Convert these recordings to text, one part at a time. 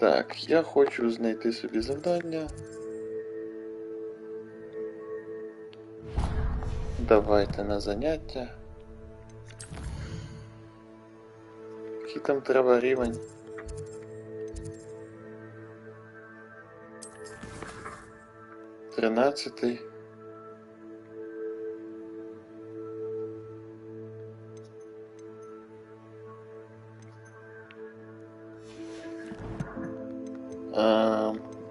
Так, я хочу знайти собі завдання. Давайте на заняття. Який там треба рівень? Тринадцятий.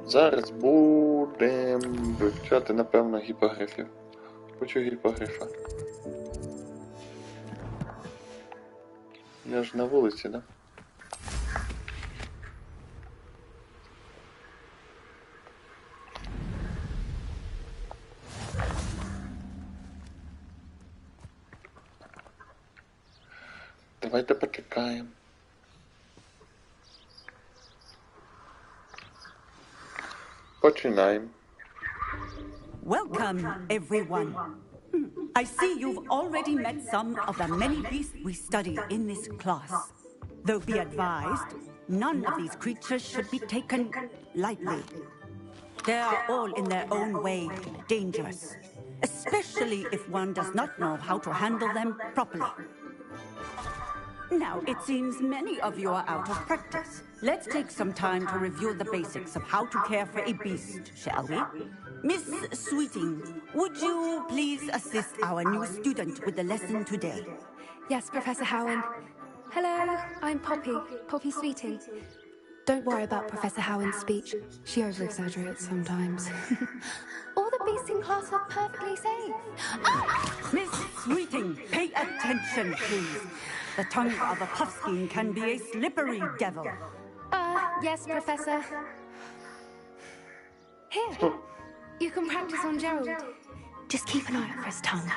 Зараз будемо вивчати, напевно, гіпогрифів. Хочу гіпогрифа. Я ж на вулиці, да? Давайте почекаємо. Починаємо. Welcome, everyone. I see you've already met some of the many beasts we study in this class. Though be advised, none of these creatures should be taken lightly. They are all in their own way dangerous, especially if one does not know how to handle them properly. Now, it seems many of you are out of practice. Let's take some time to review the basics of how to care for a beast, shall we? Miss Sweeting, would you please assist our new student with the lesson today? Yes, Professor Howin. Hello, I'm Poppy, Poppy Sweeting. Don't worry about Professor Howin's speech. She over-exaggerates sometimes. All the beasts in class are perfectly safe. Miss Sweeting, pay attention, please. The tongue of a puffskein can be a slippery devil. Yes, Professor. Here, you can practice on Gerald. Just keep an eye out for his tongue.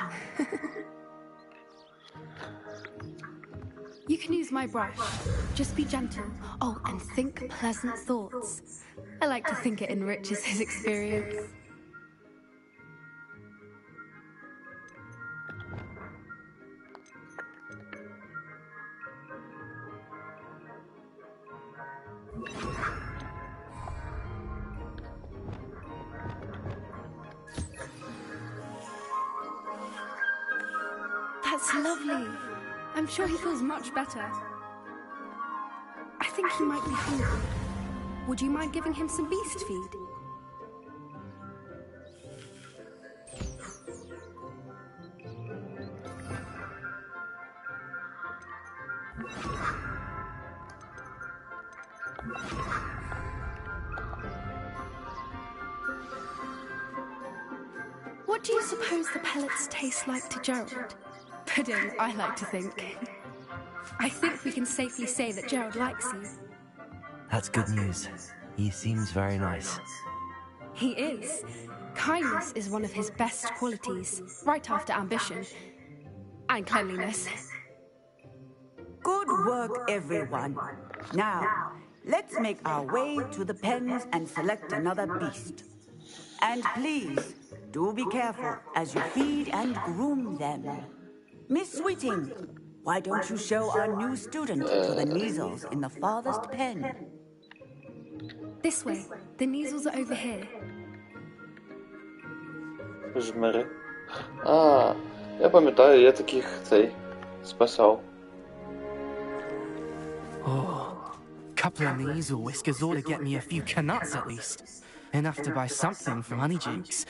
You can use my brush. Just be gentle. Oh, and think pleasant thoughts. I like to think it enriches his experience. That's lovely. I'm sure he feels much better. I think he might be hungry. Would you mind giving him some beast feed? What do you suppose the pellets taste like to Gerald? Pudding, I like to think. I think we can safely say that Gerald likes you. That's good news. He seems very nice. He is. Kindness is one of his best qualities, right after ambition. And cleanliness. Good work, everyone. Now, let's make our way to the pens and select another beast. And please, do be careful as you feed and groom them. Miss Sweeting, why don't you show our new student to the measles in the farthest pen? This way. The measles are over here. Жмери. Я пам'ятаю, я таких спасав. Oh, couple of measle whiskers ought to get me a few canuts at least. Enough to buy something from Honeydukes.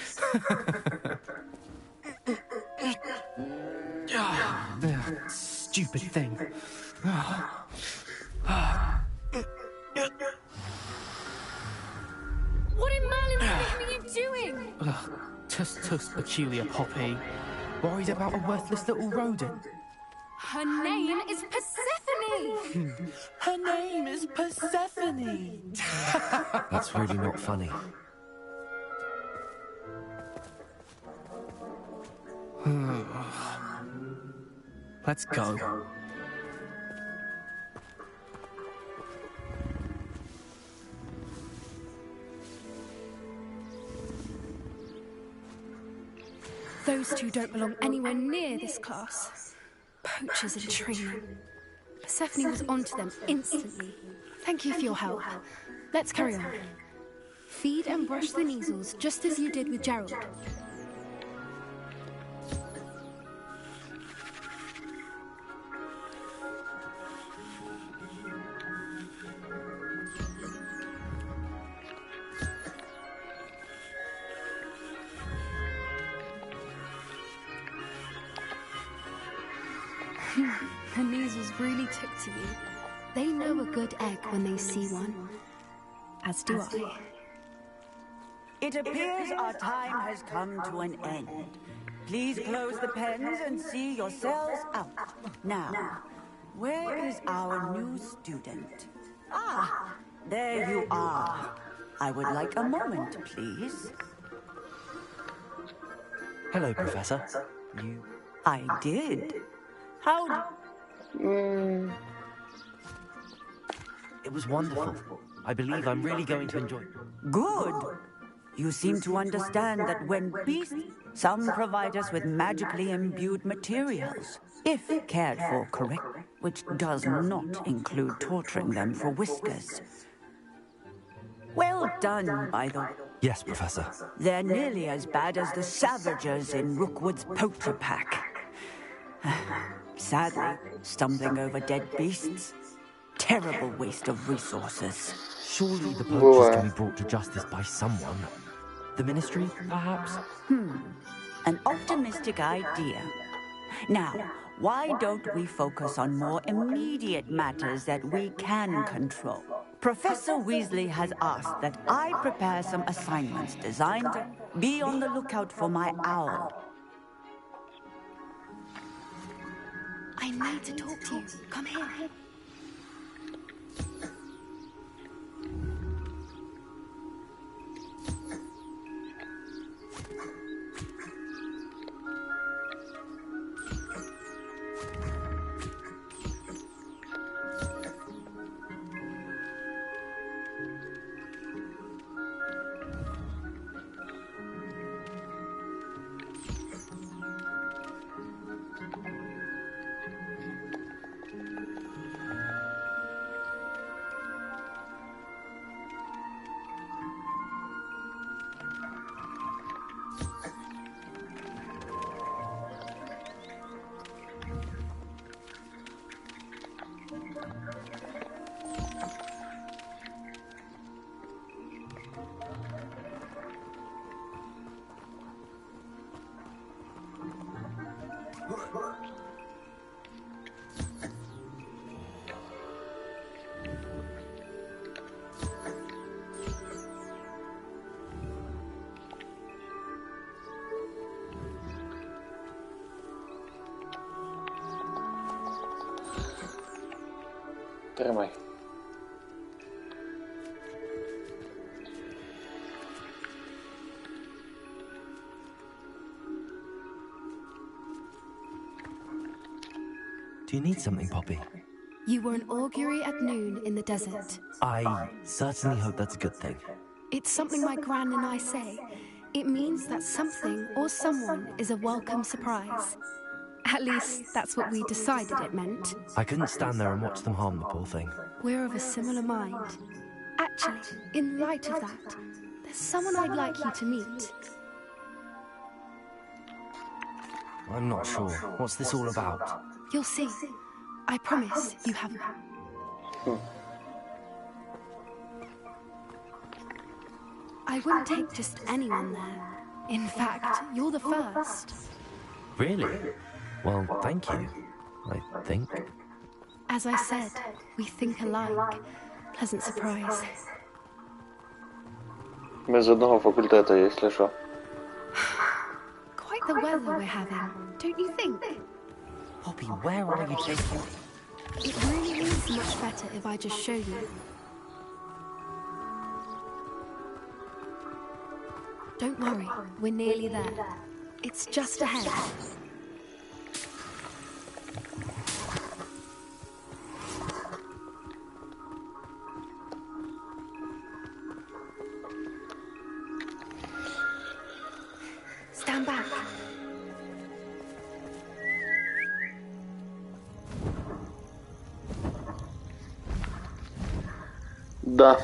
Stupid thing. What in Merlin's name are you doing? Tus peculiar Poppy. Worried about a worthless little rodent. Her name is Persephone! Her name is Persephone! That's really not funny. Let's go. Those two don't belong anywhere near this class. Poachers in training. Persephone was onto them instantly. Thank you for your help. let's carry on. Feed and brush the measles, just as you did with Gerald. The measles really took to you. They know a good egg when they see one. As do I. It appears our time has come to an end. Please close the pens and see yourselves out. Now, where is our new student? Ah, there you are. I would like a moment, please. Hello, Professor. You... I did. How... It was wonderful. I believe I'm really going to enjoy it. Good. You seem to understand that when beasts, some provide us with magically imbued materials, if cared for correctly, which does not include torturing them for whiskers. Well done, by the way. Yes, Professor. They're nearly as bad as the Savagers in Rookwood's poacher pack. Sadly, stumbling over dead beasts, terrible waste of resources. Surely the poachers can be brought to justice by someone. The Ministry, perhaps? An optimistic idea. Now, why don't we focus on more immediate matters that we can control? Professor Weasley has asked that I prepare some assignments designed to be on the lookout for my owl. I need to talk to you. Come here. Тримай. Do you need something, Poppy? You were an augury at noon in the desert. I certainly hope that's a good thing. It's something my gran and I say. It means that something or someone is a welcome surprise. At least, that's what we decided it meant. I couldn't stand there and watch them harm the poor thing. We're of a similar mind. Actually, in light of that, there's someone I'd like you to meet. I'm not sure. What's this all about? You'll see. I promise you haven't. I wouldn't take just anyone there. In fact, you're the first. Really? Well, thank you, I think. As I said, we think alike. Pleasant surprise. Ми з одного факультету, якщо що. Quite the weather we're having, don't you think? Poppy, where are you taking me? It really is much better if I just show you. Don't worry, we're nearly there. It's just ahead. Stand back. Да.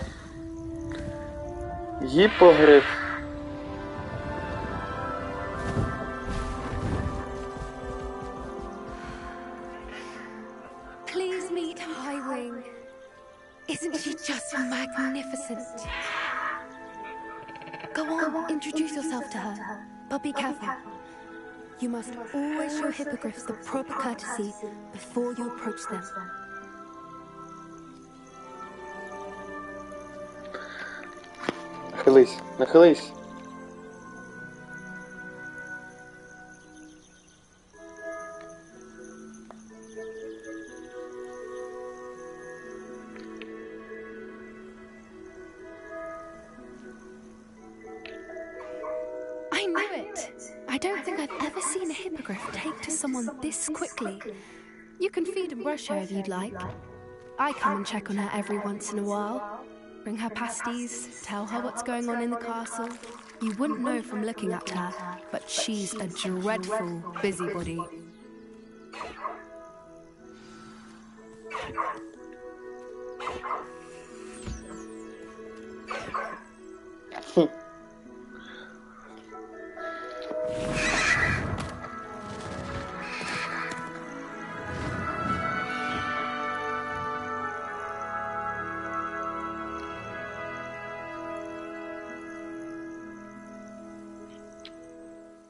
Гіпогриф. Please meet Highwing. Isn't she just magnificent? Go on, introduce yourself to her. But be careful. You must always show hippogriffs the proper courtesy before you approach them. Нахились, нахились. I knew it! I don't think I've ever seen a hippogriff take to someone this quickly. You can feed and brush her if you'd like. I come and check on her every once in a while. Bring her pasties, tell her what's going on in the castle. You wouldn't know from looking at her, but she's a dreadful busybody.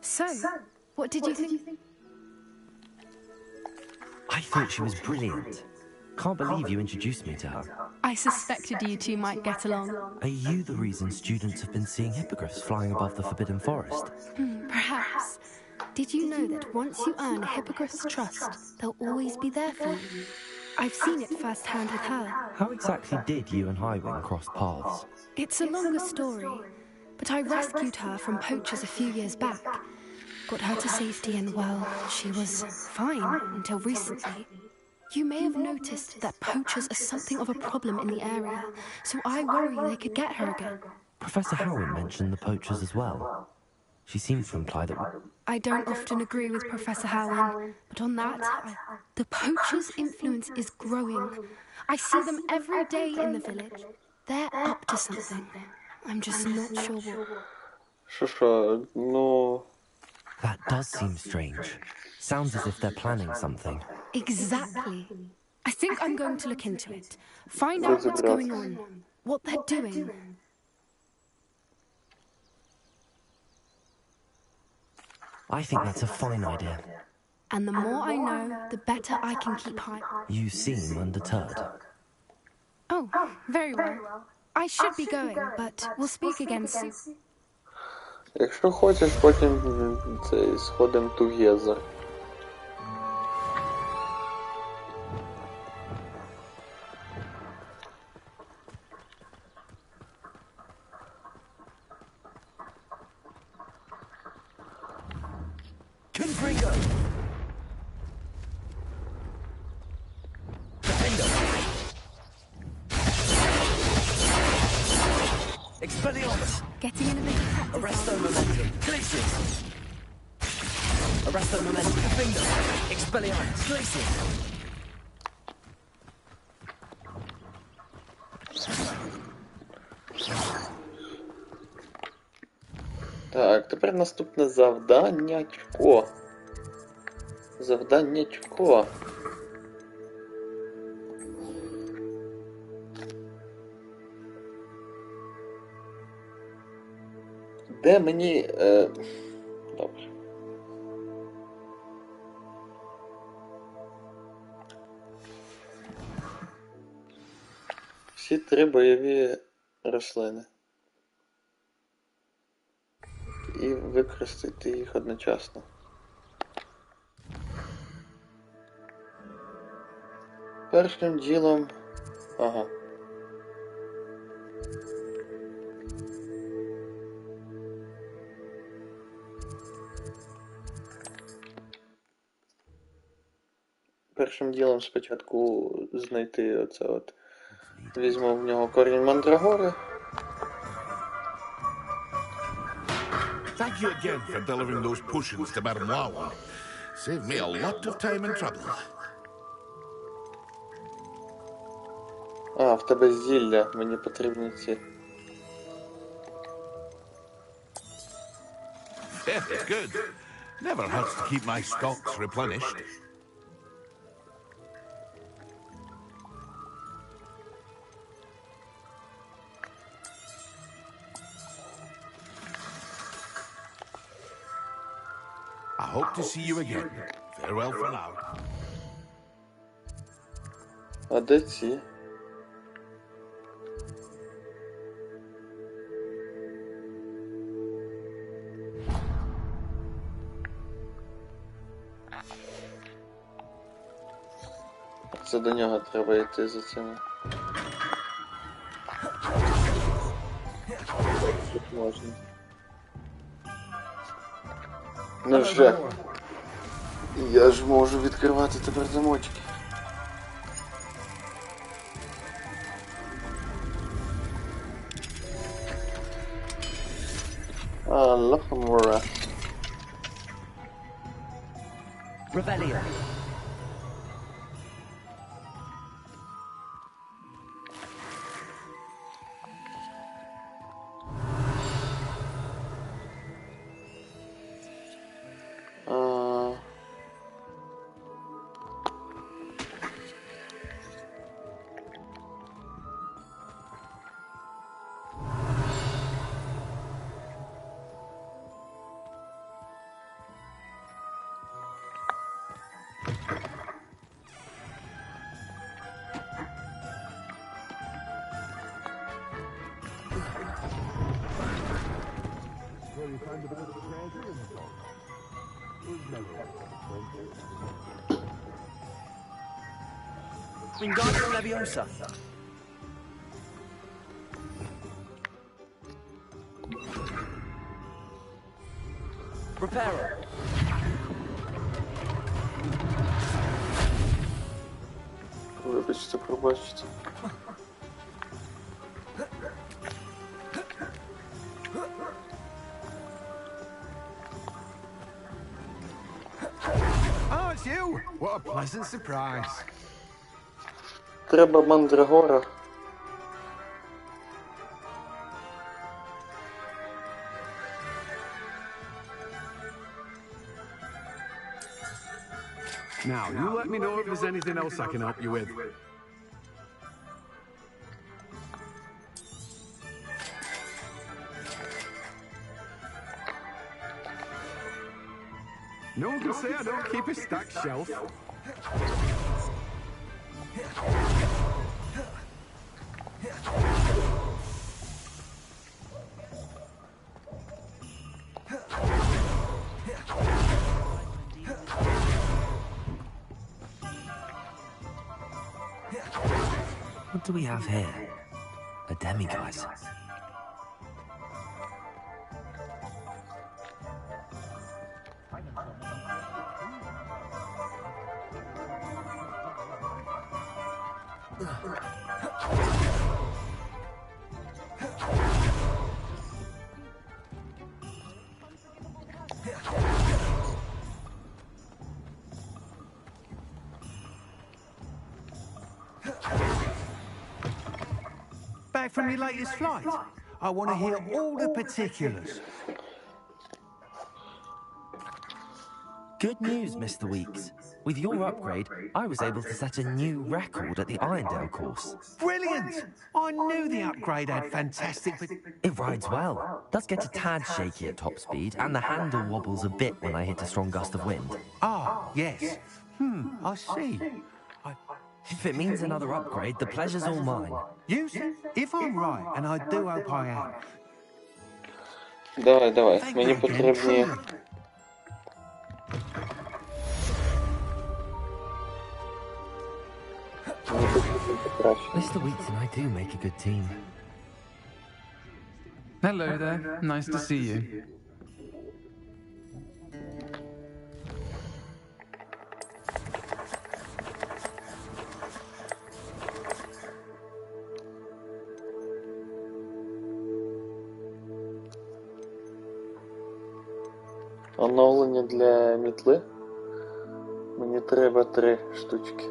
So, what did you think? I thought she was brilliant. Can't believe you introduced me to her. I suspected you two might get along. Are you the reason students have been seeing hippogriffs flying above the Forbidden Forest? Perhaps. Did you know that once you earn a hippogriff's trust, they'll always be there for you? I've seen it firsthand with her. How exactly did you and Highwing cross paths? It's a longer story, but I rescued her from poachers a few years back. Got her to safety and, well, she was fine until recently. You may have noticed that poachers are something of a problem in the area, so I worry they could get her again. Professor Howard mentioned the poachers as well. She seemed to imply that... I don't often agree with Professor Howard, but on that, the poachers' influence is growing. I see them every day in the village. They're up to something. I'm just not sure what. Що, ну... That does seem strange. Sounds as if they're planning something. Exactly. I think I'm going to look into it. Find out what's going on, what they're doing. I think that's a fine idea. And the more I know, the better I can keep high. You seem undeterred. Oh, very well. I should be going, but we'll speak again soon. Якщо хочеш, потім цей сходим together. Confringo! Defender! Expelliarmus! Getting in a bit of practice. Arresto momentum! Glacius! Arresto momentum! Defender! Expelliarmus! Glacius! Так, тепер наступне завданнячко. Завданнячко. Де мені... Добре. Всі три бойові рослини. І використати їх одночасно. Першим ділом... Ага. Першим ділом спочатку знайти оце от. Візьму в нього корінь мандрагори. Thank you again for delivering those potions to Madame Wawa. Saved me a lot of time and trouble. А, в тебе зілля, мені потрібні ці. Good. Never hurts to keep my stocks replenished. I hope to see you again. Farewell for now. А де ці? Це до нього треба йти за цими. Тут можна. Невже? Я ж можу відкривати тепер замочки. Лохомора. Rebellion. Wingardium Leviosa. Reparo. Вибачте, пробачте. Oh, it's you! What a pleasant surprise. Треба мандрагора. Now, you let me know if there's anything else I can help you with. No one can say I don't keep a stacked shelf. What do we have here? A demiguise. Back from your latest flight? I want to hear all the particulars. Good news, Mr. Weeks. With your upgrade, I was able to set a new record at the Irondale course. Brilliant! I knew the upgrade had fantastic... It rides well, does get a tad shaky at top speed, and the handle wobbles a bit when I hit a strong gust of wind. Ah, yes. I see. If it means another upgrade, the pleasure's all mine. If I'm right, and I do hope I am. Давай. Мені потрібні... Mr. Weeks and I do make a good team. Hello there. Nice to see you. Оновлення для мітли. Мені треба 3 штучки.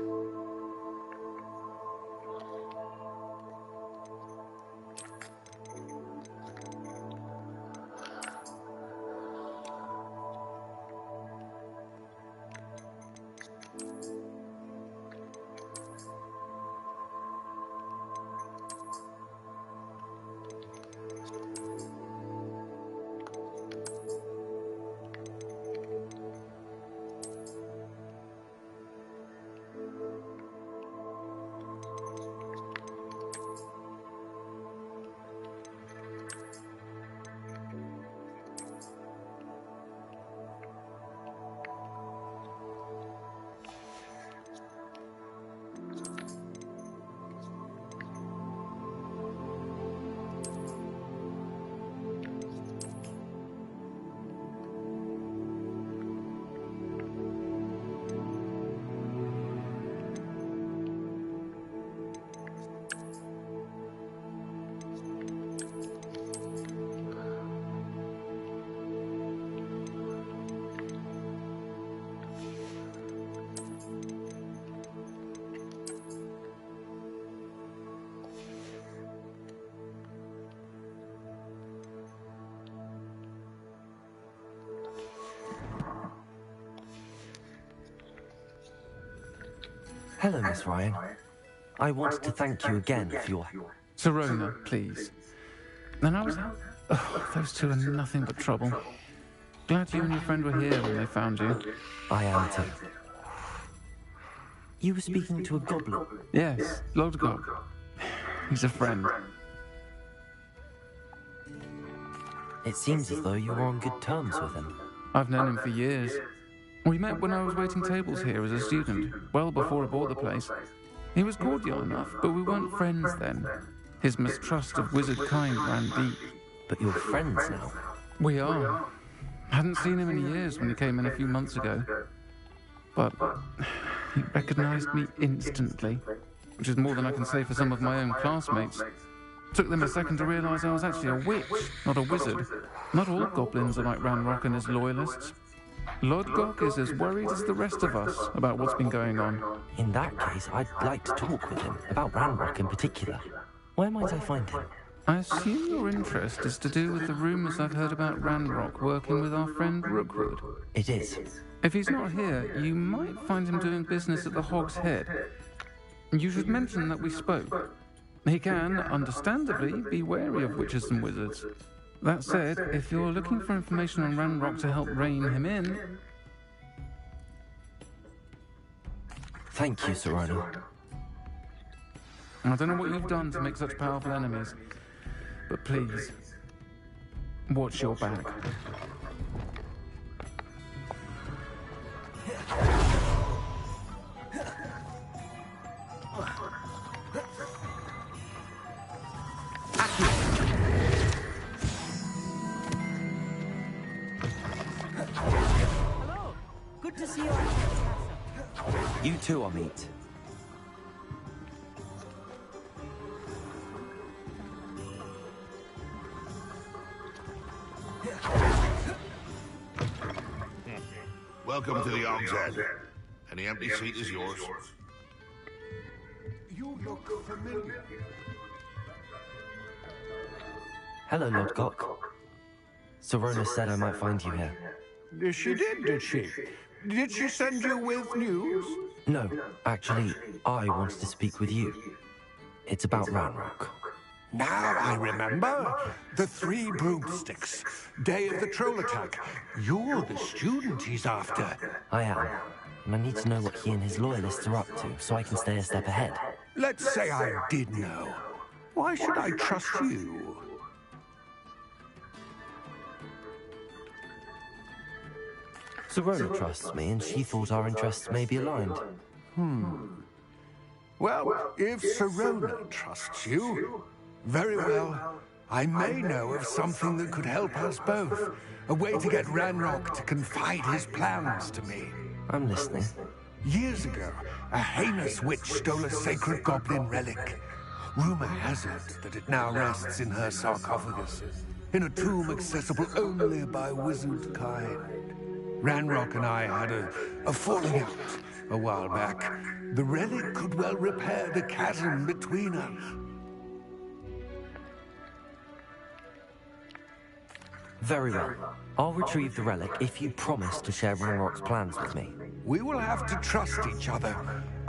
Hello, Miss Ryan. I wanted to thank you again for your... Serona, please. And I was... Oh, those two are nothing but trouble. Glad you and your friend were here when they found you. I am too. You were speaking to a goblin? Yes, Lodgok. He's a friend. It seems as though you were on good terms with him. I've known him for years. We met when I was waiting tables here as a student, well before I bought the place. He was cordial enough, but we weren't friends then. His mistrust of wizard kind ran deep. But you're friends now? We are. Hadn't seen him in years when he came in a few months ago. But he recognized me instantly, which is more than I can say for some of my own classmates. Took them a second to realize I was actually a witch, not a wizard. Not all goblins are like Ranrock and his loyalists. Lodgok is as worried as the rest of us about what's been going on. In that case, I'd like to talk with him, about Ranrock in particular. Where might I find him? I assume your interest is to do with the rumors I've heard about Ranrock working with our friend Rookwood. It is. If he's not here, you might find him doing business at the Hog's Head. You should mention that we spoke. He can, understandably, be wary of witches and wizards. That said, if you're looking for information on Ranrock to help rein him in... Thank you, Serona. I don't know what you've done to make such powerful enemies, but please, watch your back. Hello. Good to see you at the castle. You too, Amit. Welcome to the Og's Head. Any empty seat is yours. You look familiar. Hello, Lodgok. Serona said I might find you here. She did she? Did she send you with news? No, actually, I wanted to speak with you. It's about Ranrock. Now I remember. The 3 broomsticks. Day of the troll attack. You're the student he's after. I am, and I need to know what he and his loyalists are up to, so I can stay a step ahead. Let's say I did know. Why should I trust you? Serona trusts me, and she thought our interests may be aligned. Well, if Serona trusts you, very well. I may know of something that could help us both. A way to get Ranrock to confide his plans to me. I'm listening. Years ago, a heinous witch stole a sacred goblin relic. Rumor has it that it now rests in her sarcophagus, in a tomb accessible only by wizard kind. Ranrock and I had a falling out a while back. The relic could well repair the chasm between us. Very well. I'll retrieve the relic if you promise to share Ranrock's plans with me. We will have to trust each other.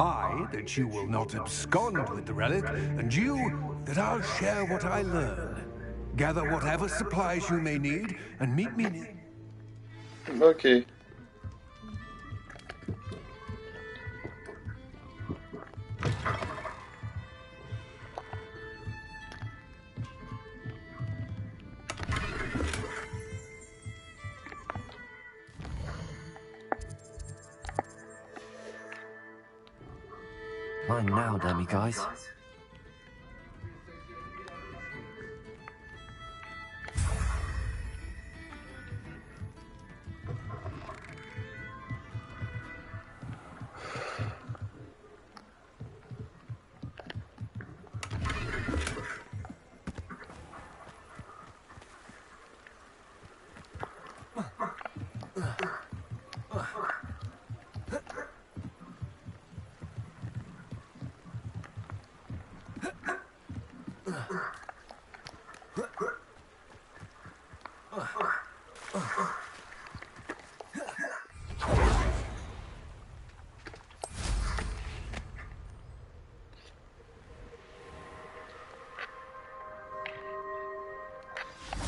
I, that you will not abscond with the relic, and you, that I'll share what I learn. Gather whatever supplies you may need, and meet me... Окей. Mine now, dummy guys.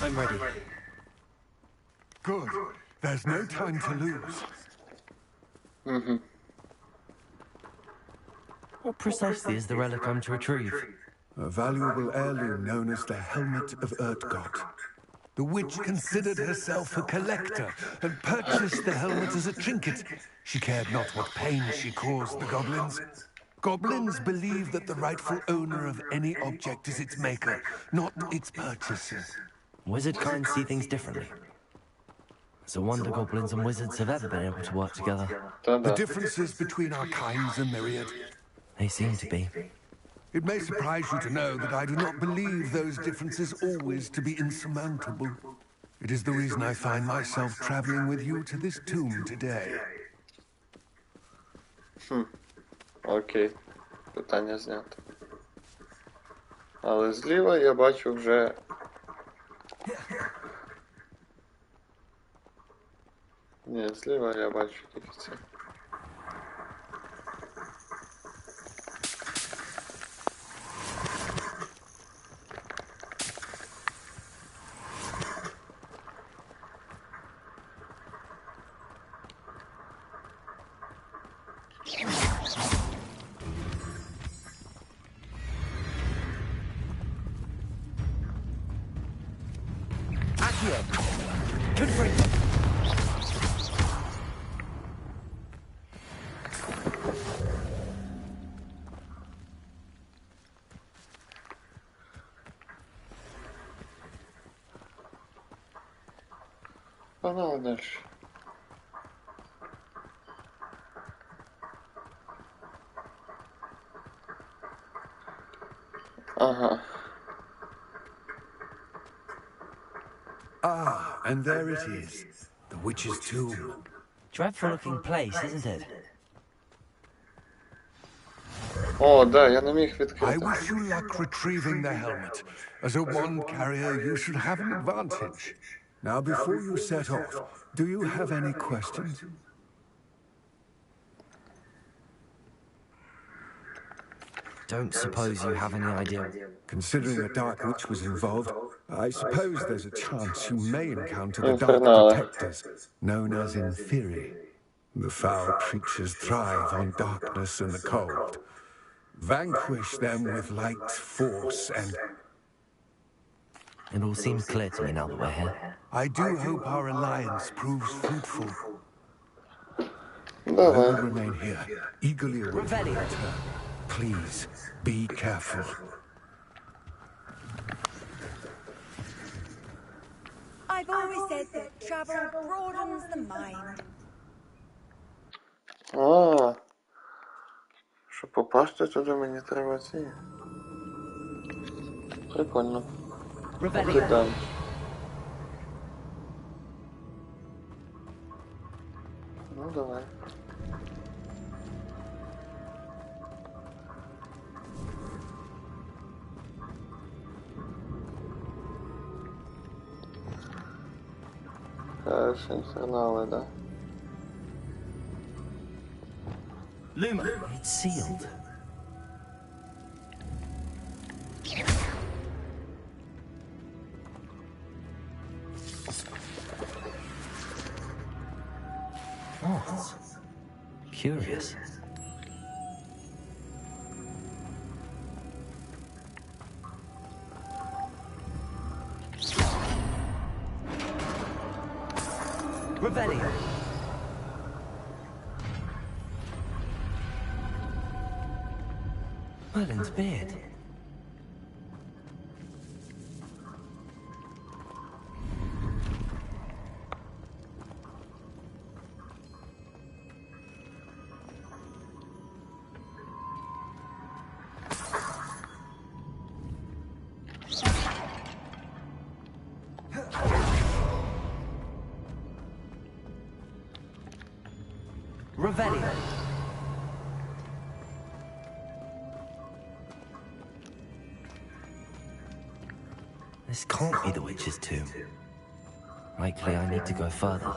I'm ready. Good. There's no time to lose. What precisely is the relic I'm to retrieve? A valuable heirloom known as the Helmet of Urtgot. The witch considered herself a collector and purchased the helmet as a trinket. She cared not what pain she caused the goblins. Goblins believe that the rightful owner of any object is its maker, not its purchaser. Wizard kind see things differently. It's a wonder goblins and wizards have ever been able to work together. The differences between our kinds are myriad. They seem to be. It may surprise you to know that I do not believe those differences always to be insurmountable. It is the reason I find myself traveling with you to this tomb today. Окей. Питання знято. Але зліва я бачу вже... Ні, зліва я бачу тільки це. Погнали дальше. Ага. Ah, and there it is. The witch's tomb. Dreadful looking place, isn't it? О, да, я не міг I відкрити. wish you luck retrieving the helmet. As a wand carrier, you should have an advantage. Now, before you set off, do you have any questions? Don't suppose you have any idea. Considering a dark witch was involved, I suppose there's a chance you may encounter the dark Infernale. protectors, known as Inferi. The foul creatures thrive on darkness and the cold. Vanquish them with light, force, and... It all seems clear to me now that we're here. I do hope our alliance proves fruitful. I will Давай. remain here, eagerly awaiting your Revelio. return. Please, be careful. I've always said that travel broadens the mind. А, щоб попасти туди, мені треба ці. Прикольно. Ти там. Ну, давай. Хорошо, инферналы, да? Luma, it's sealed. Moths. Curious. Revelio. Merlin's beard. Revelio. This can't be the witch's tomb. Likely I need to go further.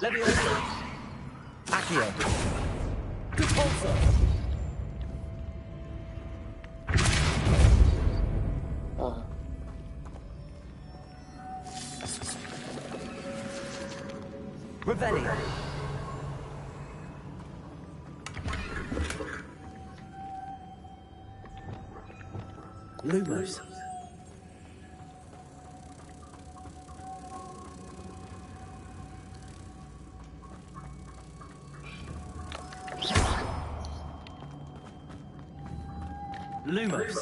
Leviosa. Accio. Repulsor. Ага. Revelio. Lumos. Lumos.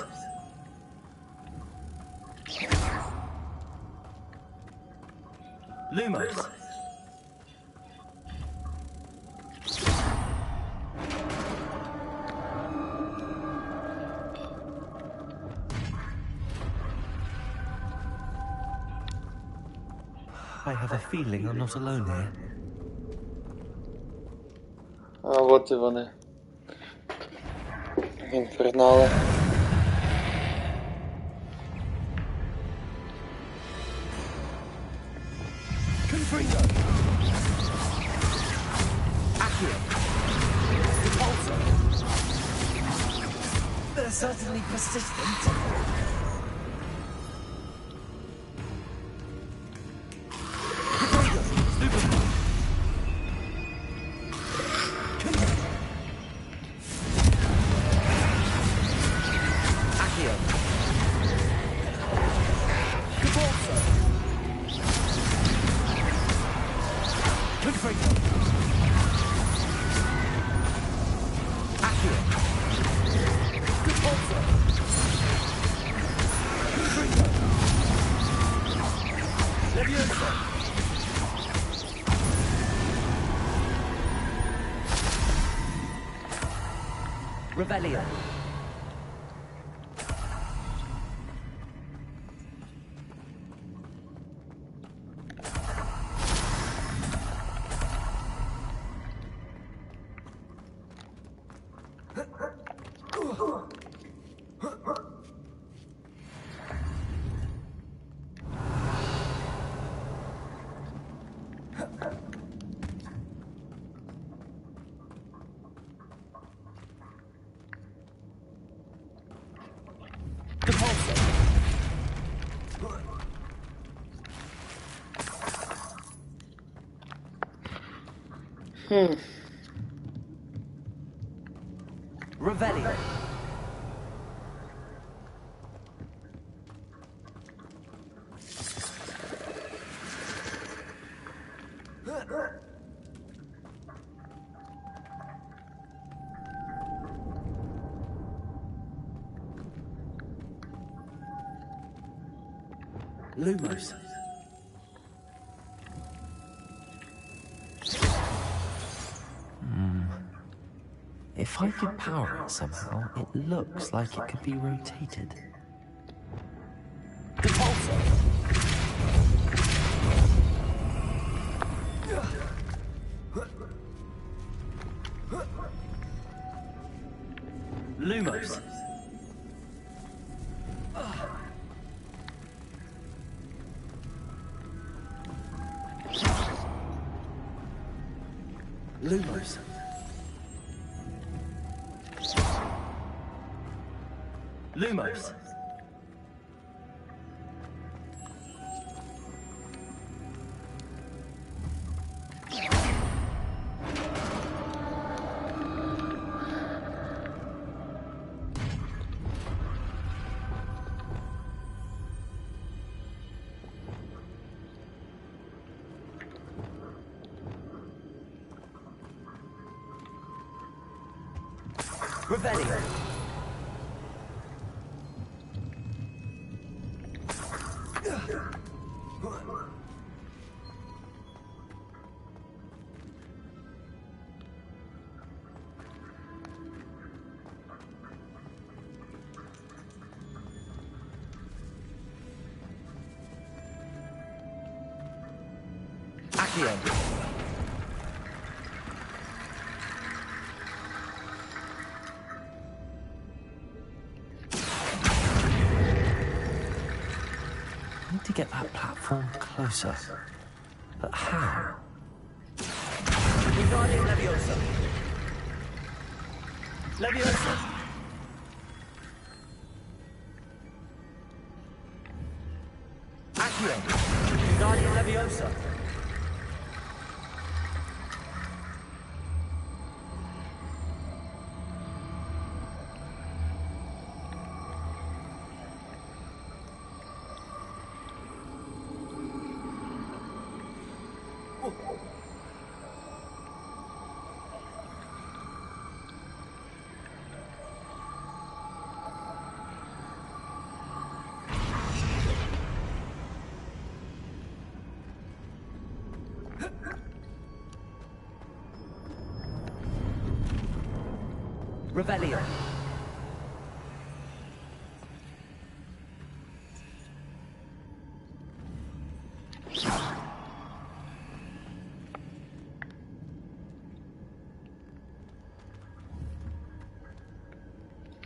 Lumos. I have a feeling I'm not alone here. А от і вони. Інфернали. Confringo. Accio. Repulsor. They're certainly persistent. Confringo. Stupefy. Accio. Repulsor. Confringo. Accio. Repulsor. Confringo. Leviosa. Revelio. Repulsor. Revelio. Lumos. If I could power it somehow, it looks like it could be rotated. Repulsor. Lumos. Lumos. Lumos. Revelio. Accio. I need to get that platform closer. But how? Wingardium Leviosa. Leviosa. Accio. Wingardium Leviosa. Revelio.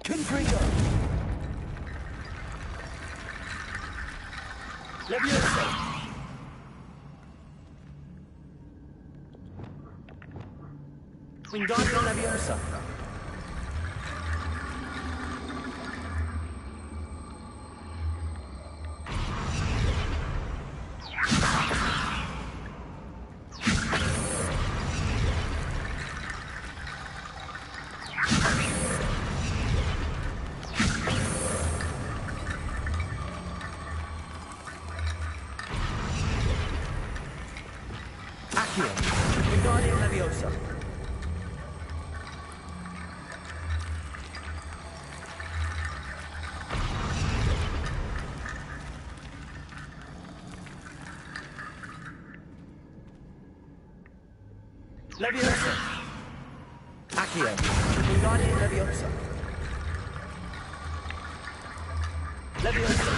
Confringo. Leviosa. Wingardium Leviosa. Accio. Wingardium Leviosa. Leviosa. Accio. Wingardium Leviosa. Leviosa.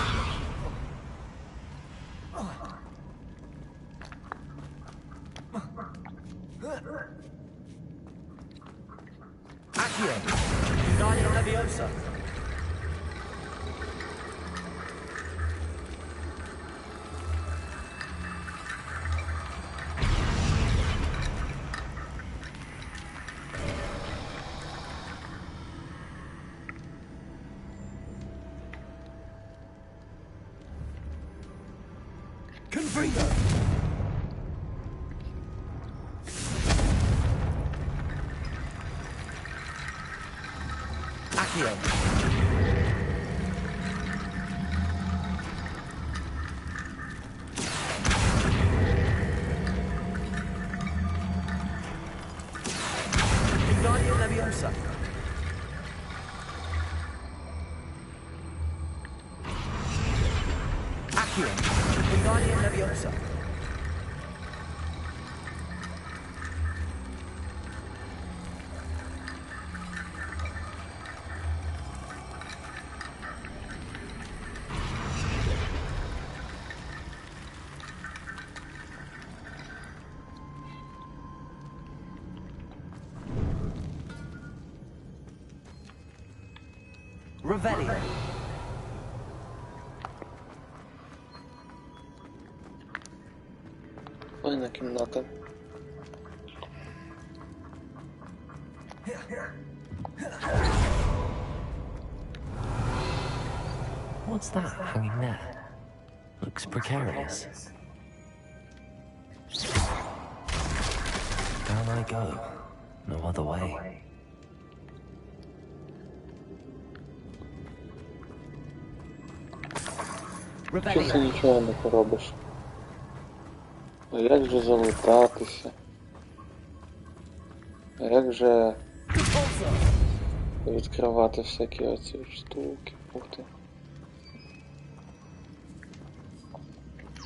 Accio. Wingardium Leviosa. Confringo. Accio. Wingardium Leviosa. Accio. Wingardium Leviosa. Revelio. Файна кімната. What's that hanging there? Looks precarious. Down I go. No other way. Що ти нічого не поробиш? А як же залутатися? А як же відкривати всякі оці штуки? Ух ти.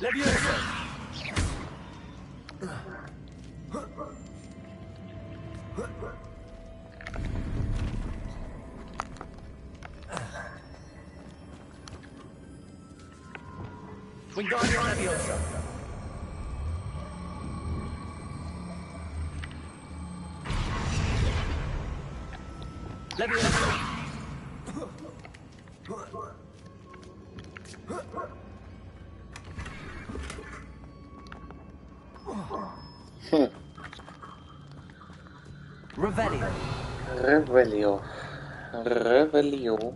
Leviosa. Wingardium Leviosa. Leviosa. Revelio. Ревеліо. Ревеліо.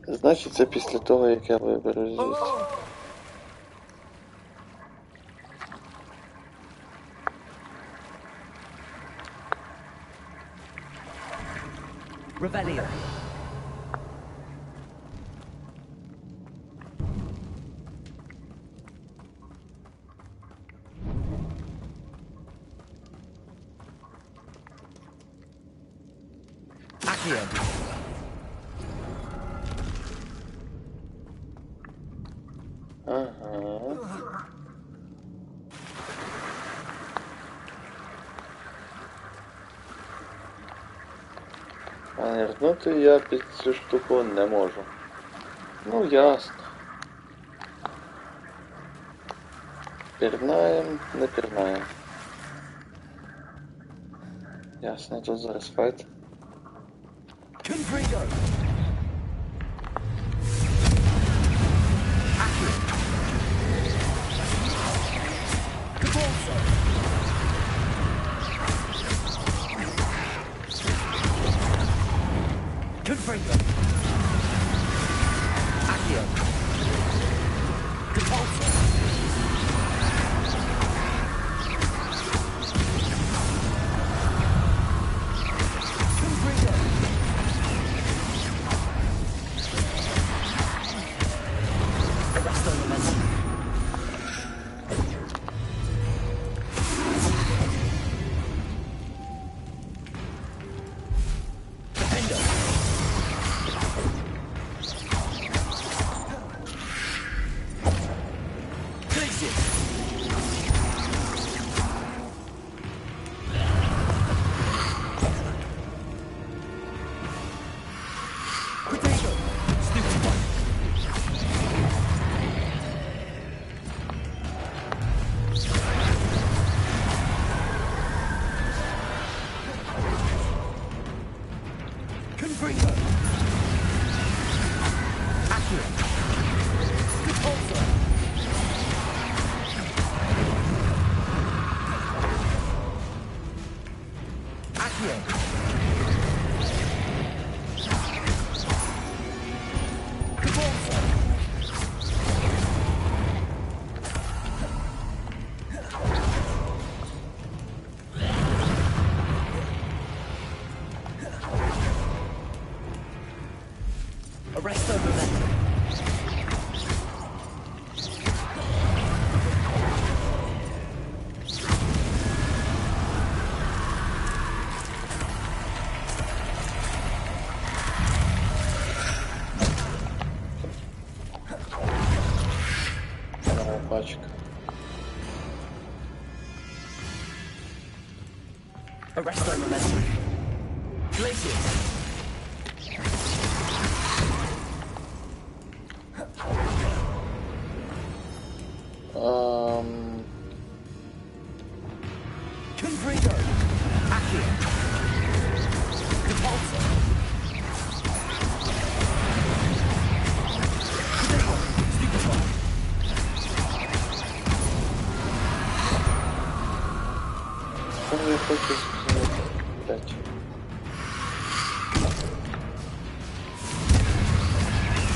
Значить, це після того, як я виберу звідси. Revelio. Accio. Ага. А нирнути я під цю штуку не можу. Ну, ясно. Пірнаєм, не пірнаєм. Ясно, тут зараз файт. Confrigo. Confrigo. Accio. Repulsor. Confrigo. Arresto momentum. Defendo. Collision. Potato. Stupid one. Confringo. Accio. Repulsor. Accio. Repulsor. Arresto momentum. Нова пачка. Arresto momentum. Glacius. Confrigo. Accio. Repulsor. Potato. Stupid one. Що я хочу зробити?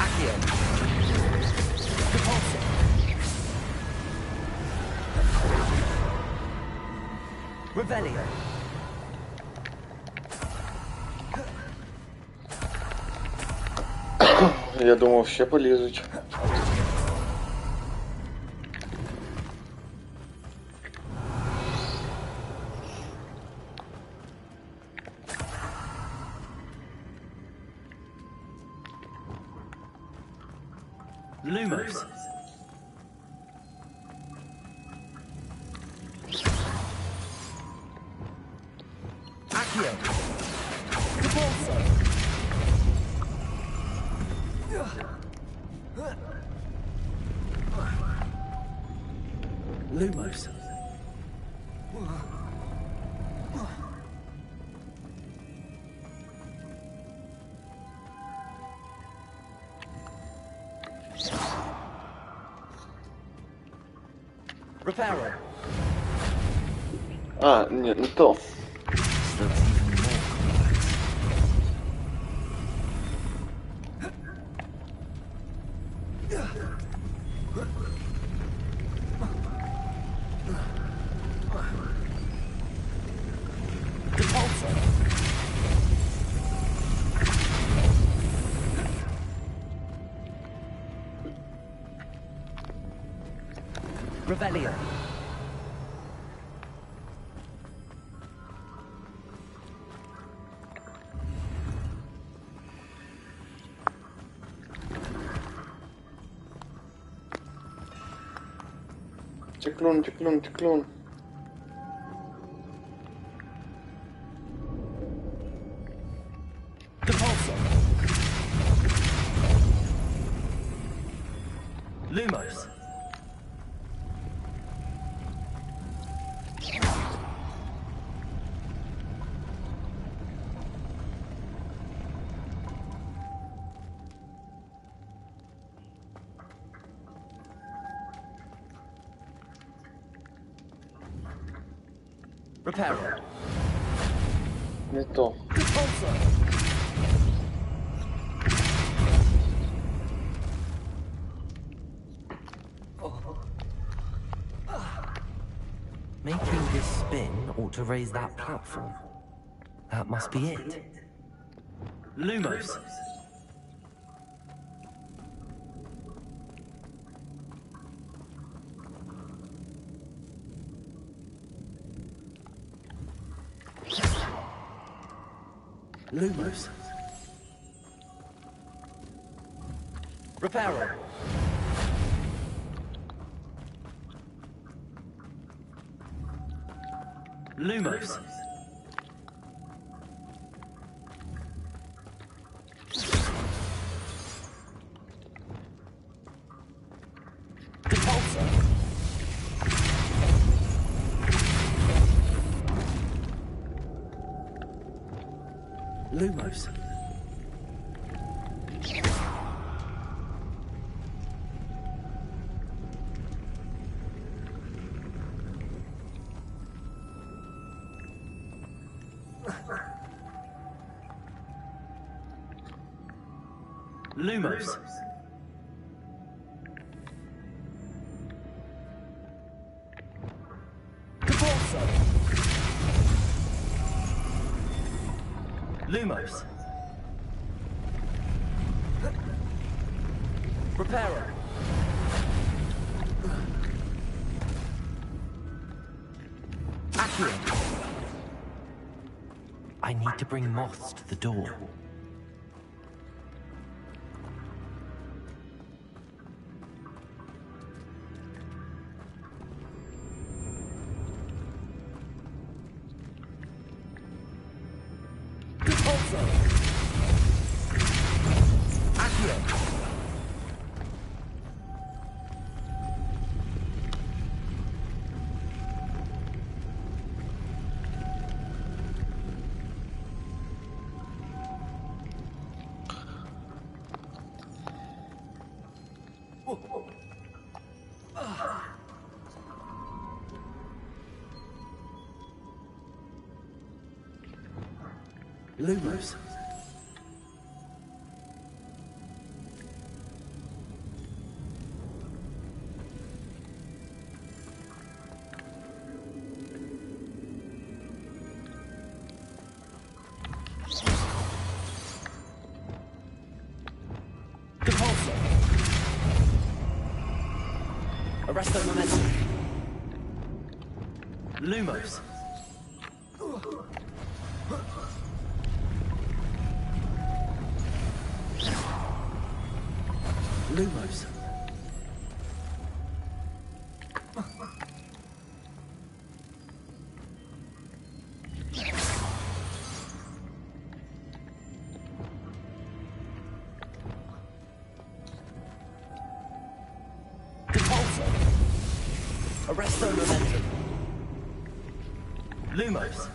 Accio. Repulsor. Revelio. Я думав, ще полізуть. Lumos. Accio. Repulsor. Reparo. А, ні, не то. This looks even more complex. Depulso. Revelio. Циклон, циклон, циклон. Depulso. Lumos. Reparo. Не то. Depulso. Making this spin ought to raise that platform. That must be it. Lumos. Lumos. Reparo. Lumos. Depulso. Lumos. Lumos. Depulso. Lumos. Reparo. Accio. I need to bring moths to the door. Depulso. Accio. Lumos. Depulso. Arresto momentum. Lumos. Lumos. Depulso. Arresto momentum. Lumos.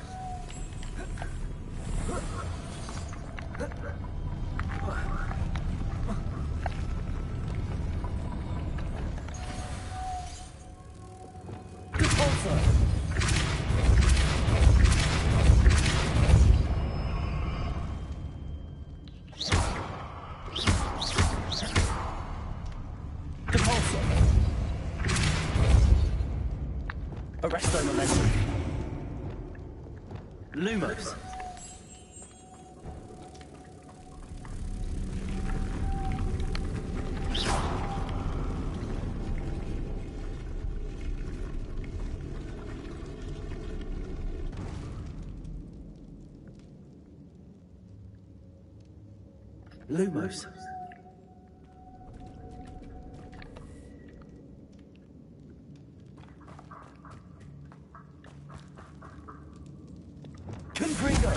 Repulsor. Repulsor. Arresto momentum. Lumos. Lumos. Confringo.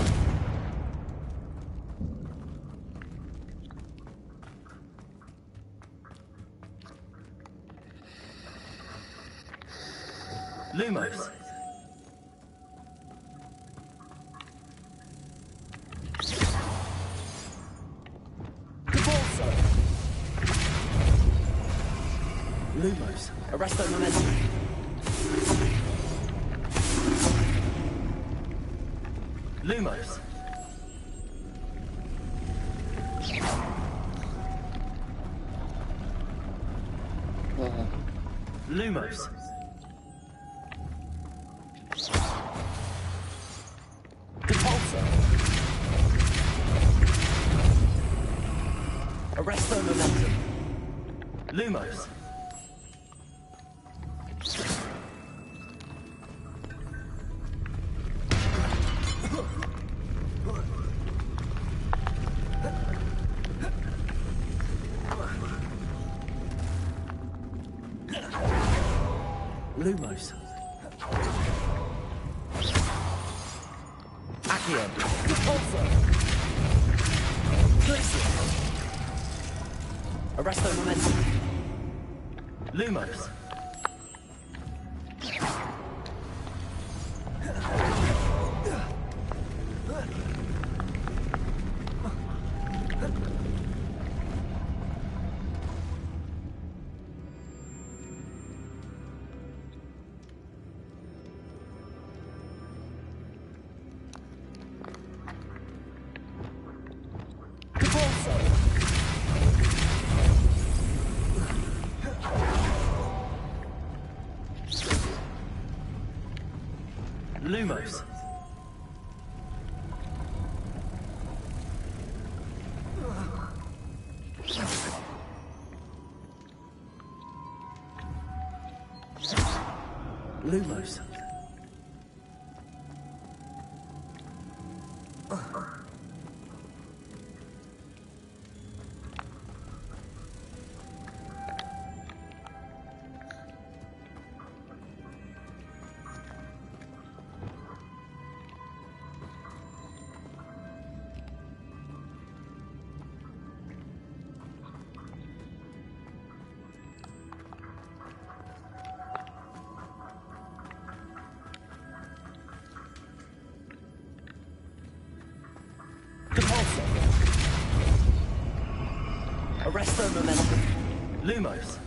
Lumos. Repulsor. Lumos. Arresto momentum. Lumos. Lumos. Repulsor. Arresto momentum. Lumos. Lumos. Accio. Repulsor. Glacier. Arresto momentum. Lumos. Lumos. Lumos. Arresto momentum. Lumos.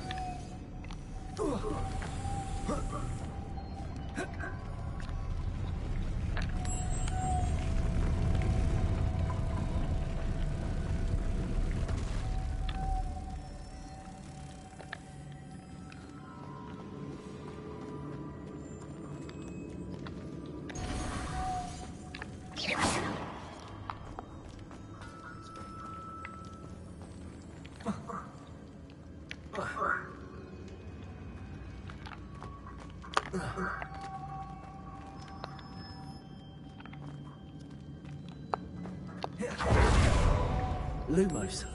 Lumos.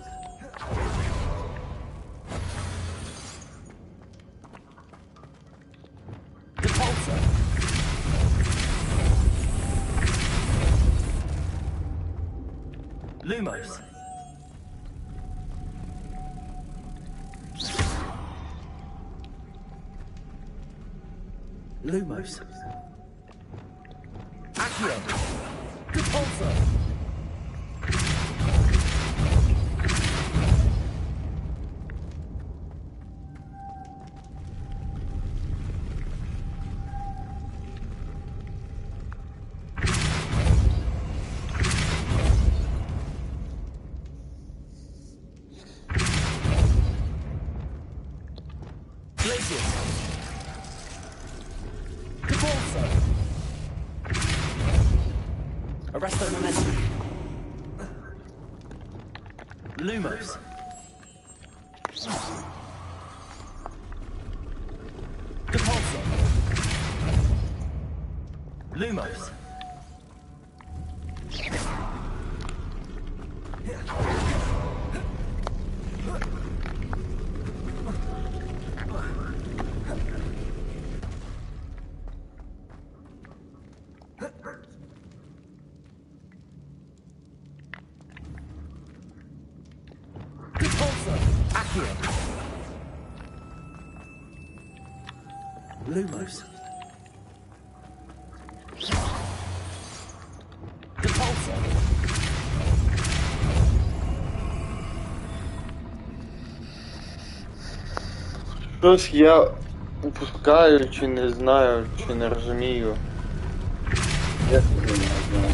Repulsor. Lumos. Lumos. Accio. Repulsor. Glacius. Repulsor. Arresto momentum. Lumos. Repulsor. Lumos. Repulsor. Accio. Lumos. Repulsor. Щось я упускаю, чи не знаю, чи не розумію. Я не знаю.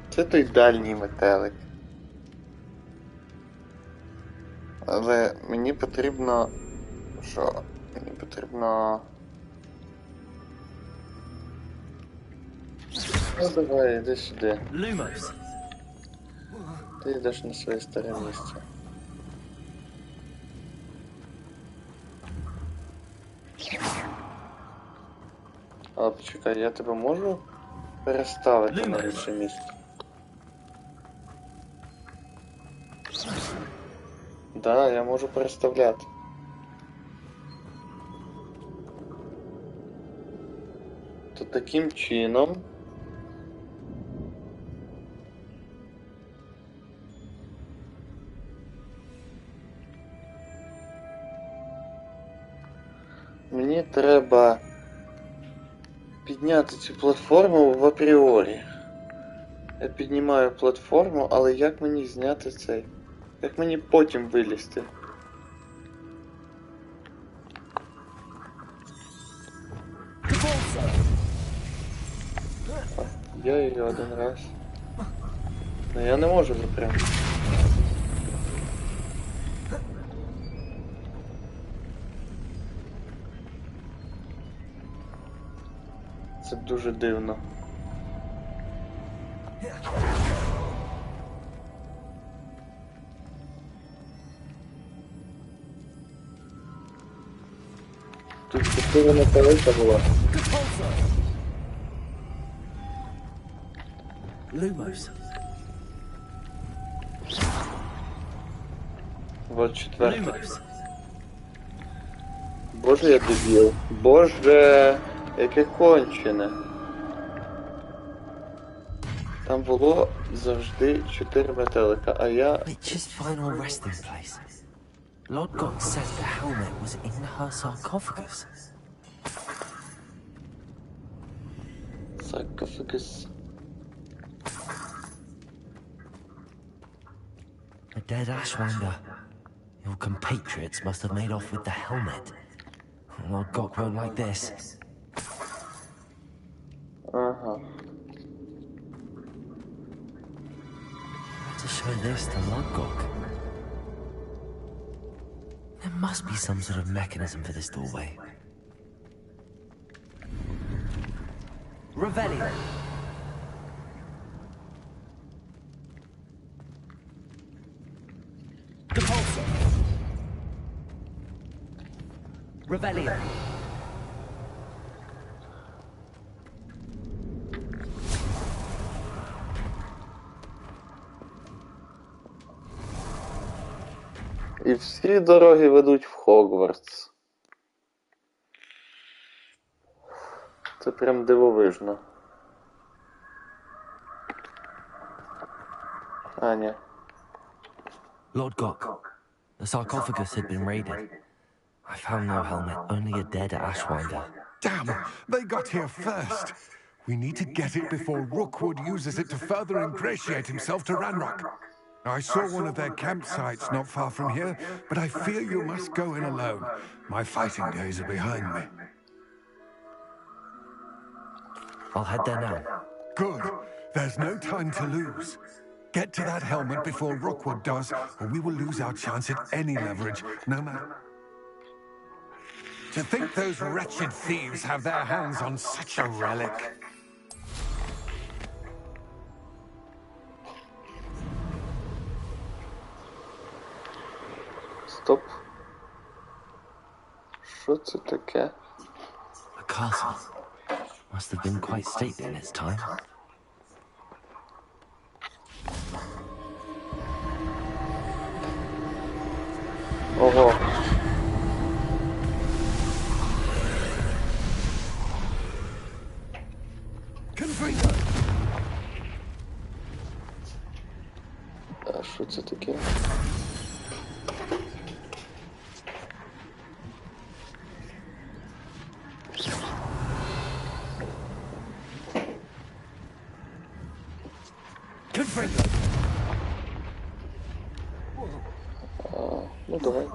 Це той дальній метелик. Але мені потрібно... Що? Мені потрібно... Ну давай, іди сюди. Lumos. Ти йдеш на своє старе місце. Але почекай, я тебе можу переставити на інше місце? Да, я можу переставляти. То таким чином... Мені треба підняти цю платформу в апріорі. Я піднімаю платформу, але як мені зняти цей? Як мені потім вилізти? Я її один раз. Но я не можу запрям. Це дуже дивно. Тут 4 металика було. Lumos. Вот четвертий. Lumos. Боже, я дебіл. Боже, яке кончене. Там було завжди 4 метелика, а я... Witch's final resting place. Lord God said the helmet was in her sarcophagus. Sarcophagus. A dead Ashwander. Your compatriots must have made off with the helmet. Lord God won't like this. Ага. To show this to Lodgok. There must be some sort of mechanism for this doorway. Revelio. Repulsor. Revelio. І всі дороги ведуть в Хогвартс. Це прям дивовижно. Аня. Lord Gok, the sarcophagus had been raided. I found no helmet, only a dead Ashwinder. Damn! They got here first. We need to get it before Rookwood uses it to further ingratiate himself to Ranrock. I saw one of their campsites not far from here, but I fear you must go in alone. My fighting days are behind me. I'll head there now. Good. There's no time to lose. Get to that helmet before Rookwood does, or we will lose our chance at any leverage, no matter... To think those wretched thieves have their hands on such a relic. Стоп. Що це таке? A castle. Must have been quite stately in its time. Ого. А що це таке? Ну давай.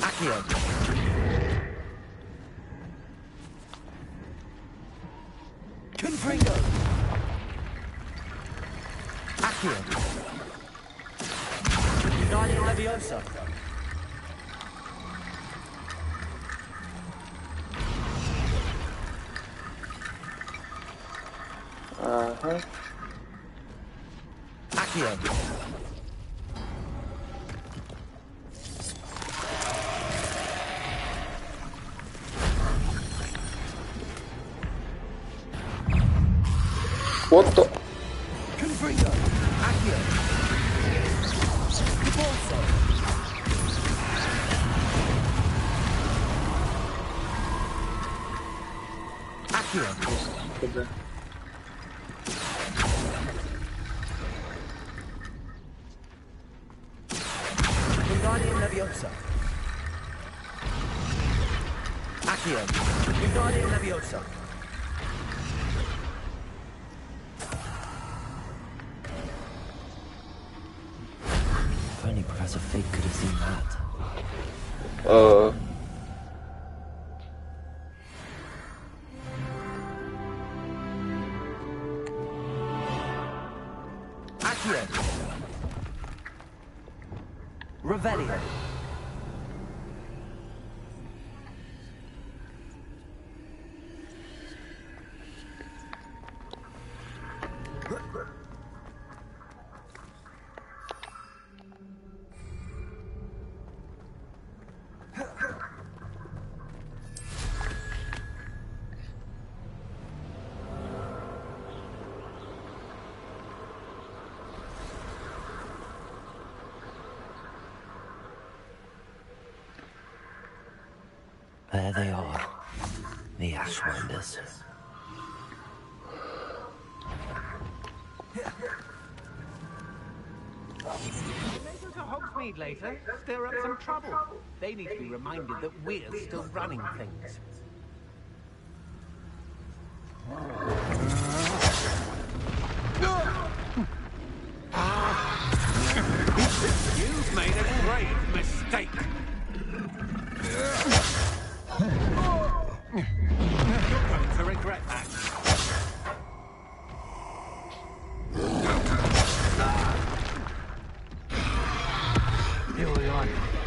Accio. Confringo. Accio. Guardian Leviosa. Ага. Accio. What the... Confringo. Accio. Cabalso. Accio. Guardian Leviosa. Accio. Guardian Leviosa. If only Professor Fig could have seen that. Accio. Revelio. There they are, the Ashwinders. Go to Hogsmeade later, stir up some trouble. They need to be reminded that we're still running things. You've made a grave mistake. You're going to regret that.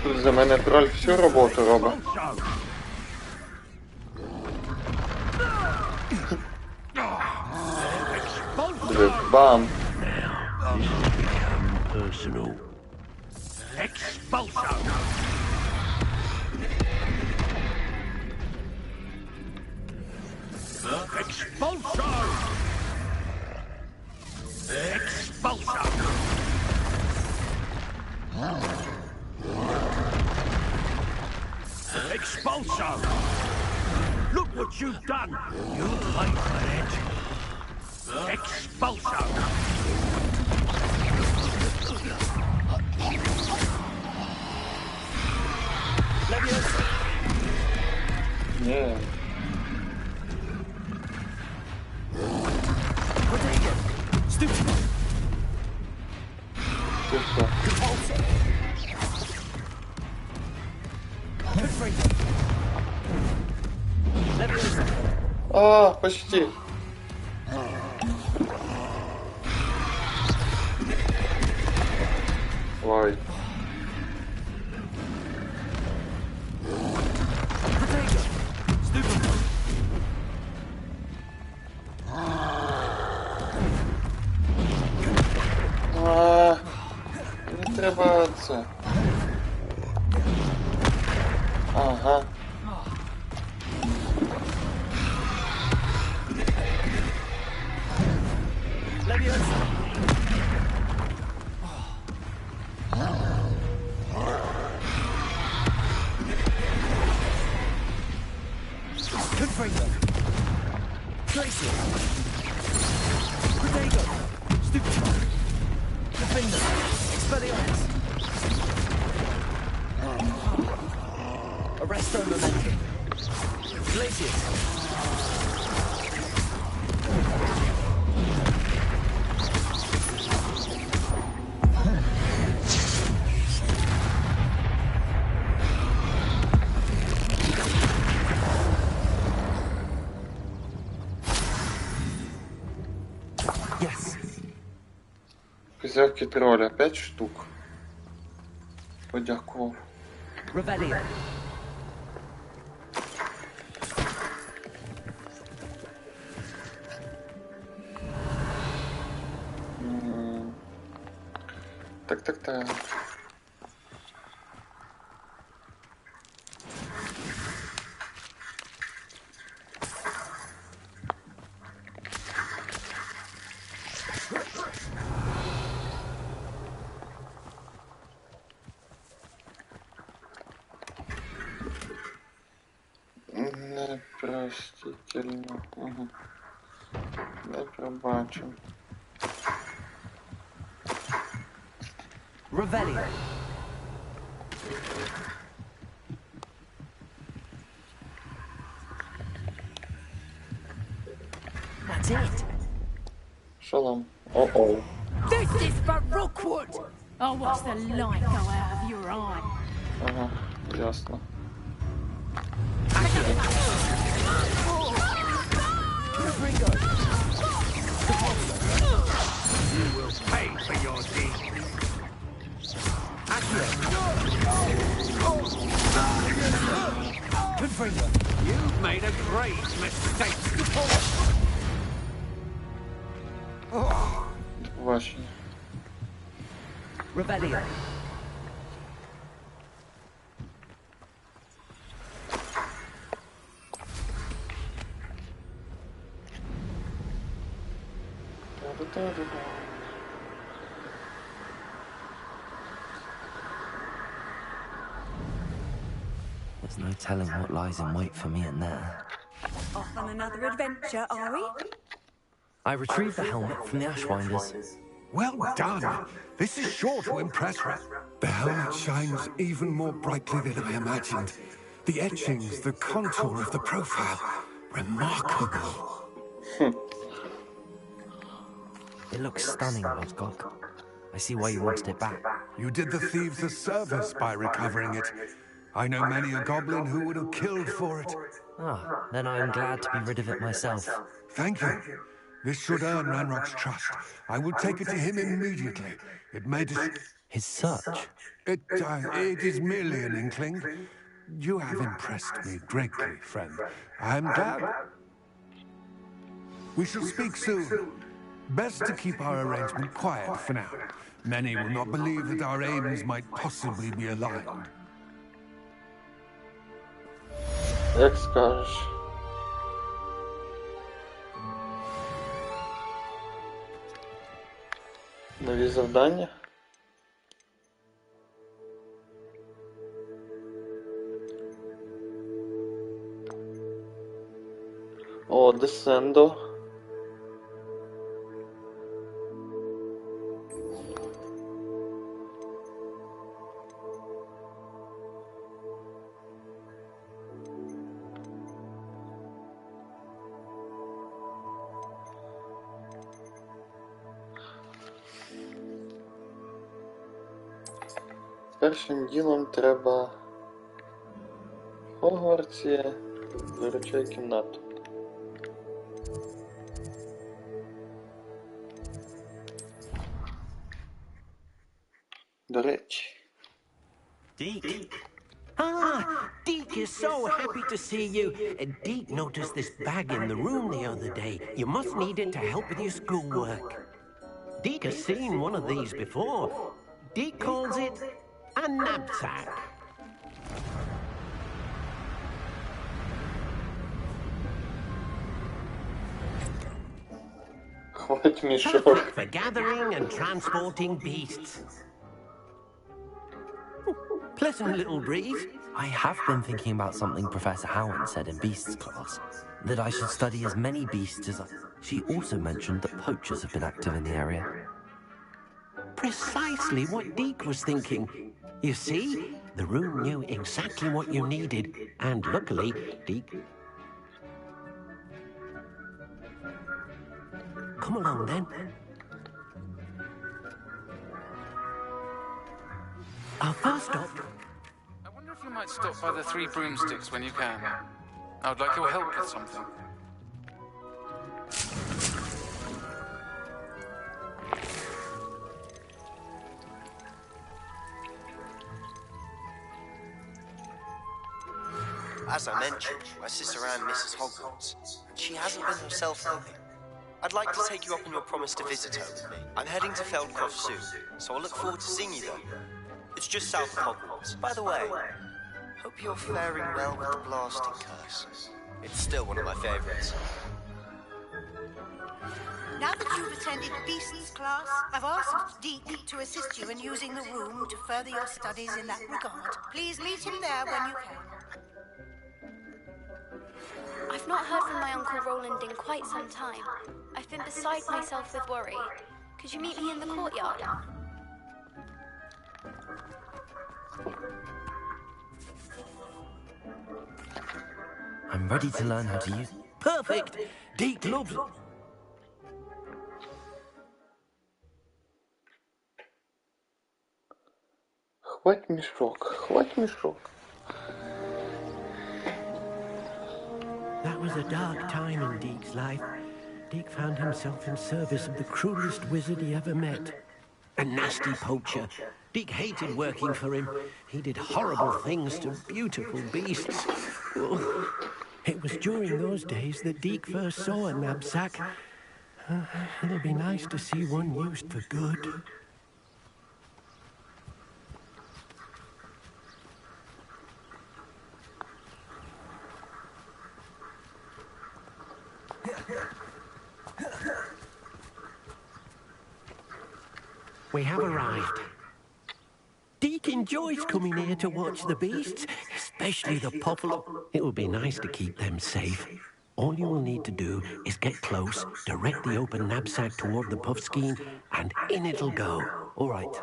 Тут за мене троль всю роботу робить. Бам! Personal. Expulso! Expulso! Expulso! Expulso! Look what you've done! You played for it! Expulso! Yeah. Stupid. Super. А, почти. Ой. А, не треба це. Ага. Arresto momentum. Glacius. Yes. Козявки тролля, 5 штук. Подякував. Revelio. Так. Непростительно. Угу. Не пробачу. Revelio. That's it. Шалом. О-оу. This is for Rookwood! I'll watch the light go out of your eye. Ага, ясно. You will pay for your deeds. You've made a great mistake. Побачення. Revelio. There's no telling what lies in wait for me in there. Off on another adventure, are we? I retrieved the helmet from the Ashwinders. Well done. This is sure to impress her. The helmet shines even more brightly than I imagined. The etchings, the contour of the profile. Remarkable. It looks stunning, Lodgok. I see why you wanted it back. You did the thieves a service by recovering it. I know many a goblin who would have killed for it. Ah, then I am glad to be rid of it myself. Thank you. This should earn Ranrock's trust. I will take it to him immediately. It may His search? It is merely an inkling. You have impressed me greatly, friend. I am glad. We shall speak soon. Best to keep our arrangement quiet for now. Many will not believe that our aims might possibly be aligned. Як скажеш. Нові завдання? О, Десендо. Першим ділом треба в Хогвартсі виручай кімнату. До речі. Deke. Ah, Deke is so happy to see you. Deke noticed this bag in the room the other day. You must need it to help with your schoolwork. Deke has seen one of these before. Deke calls it a knapsack. Perfect for gathering and transporting beasts. Pleasant little breeze. I have been thinking about something Professor Howard said in Beasts class, that I should study as many beasts as I... She also mentioned that poachers have been active in the area. Precisely what Deke was thinking. You see, the room knew exactly what you needed, and luckily, Deke... Come along, then. Our first stop... I wonder if you might stop by the Three Broomsticks when you can. I would like your help with something. As I mentioned, my sister Anne misses Hogwarts, and she hasn't been herself lately. I'd like to take you up on your promise to visit her with me. I'm heading to Feldcroft soon, so I look forward to seeing you there. It's just south of Hogwarts. By the way, hope you're faring well with the blasting curse. It's still one of my favorites. Now that you've attended Beasts class, I've asked Deke to assist you in using the room to further your studies in that regard. Please meet him there when you can. I've not heard from my Uncle Roland in quite some time. I've been beside myself with worry. Could you meet me in the courtyard? I'm ready to learn how to use... Perfect! Deke loves it. Хвать мешок, хвать мешок. That was a dark time in Deke's life. Deke found himself in service of the cruelest wizard he ever met. A nasty poacher. Deke hated working for him. He did horrible things to beautiful beasts. Oh, it was during those days that Deke first saw a knapsack. It'll be nice to see one used for good. We have arrived. Deke enjoys coming here to watch the beasts, especially the buffalo. It will be nice to keep them safe. All you will need to do is get close, direct the open knapsack toward the puffskein, and in it'll go. All right.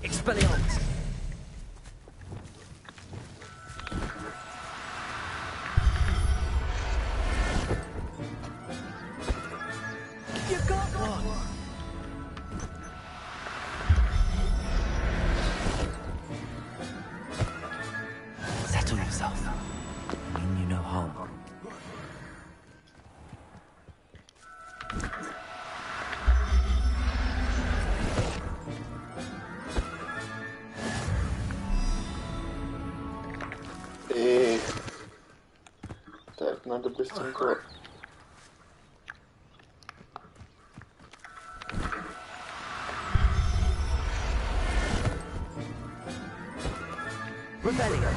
Expelliarmus! You got one! Settle yourself. I mean you no harm. Так, надо быстренько. Rebellion!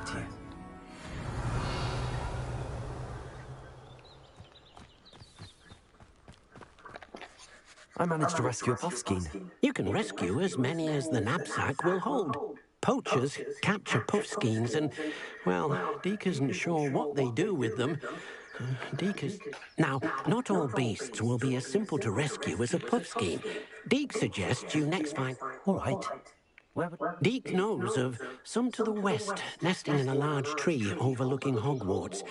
to you. I managed to rescue a puffskein. You can rescue as many as the knapsack will hold. Poachers capture puffskeins and, well, Deke isn't sure what they do with them. Deke is... Now, not all beasts will be as simple to rescue as a puffskein. Deke suggests you next find... All right. Deke knows of some to the west, nesting in a large tree overlooking Hogwarts.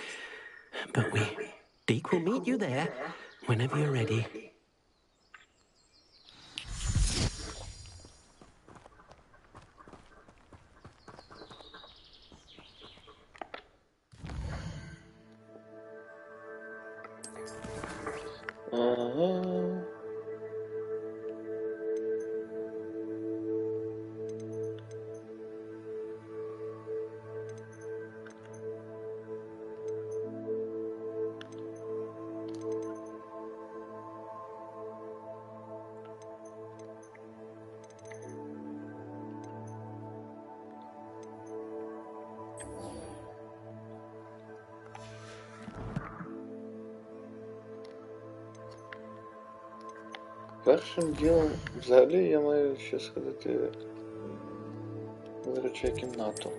But Deke will meet you there whenever you're ready. Першим ділом, взагалі, я маю ще сходити в речей кімнату.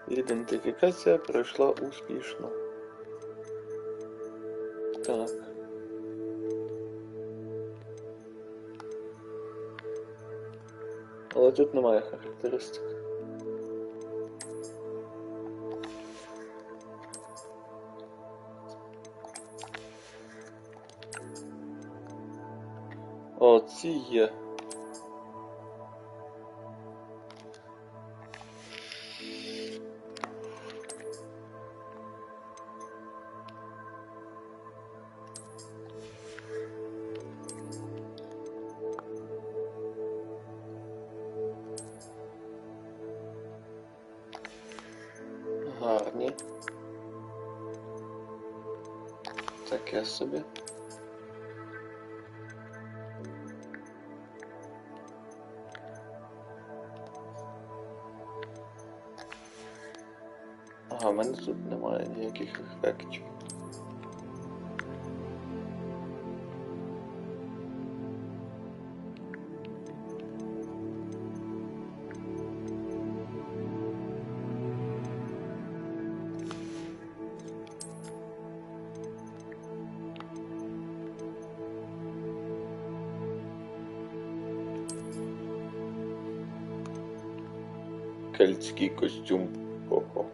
Ідентифікація пройшла успішно. Так. Але тут немає характеристик. О, ці є. Гарні. Таке собі. Ага, в мене тут немає ніяких ефектів. Кельтський костюм. Ого.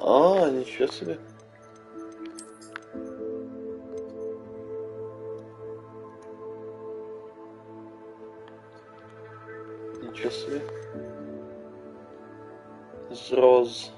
А, ничего себе. Ничего себе. Зроз.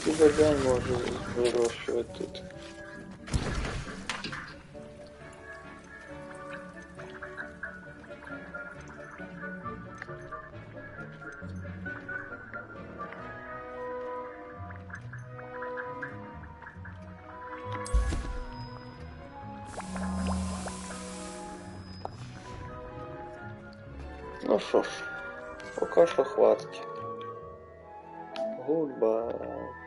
бадян можу вирощувати тут. Ну що ж, поки що хватить. Goodbye.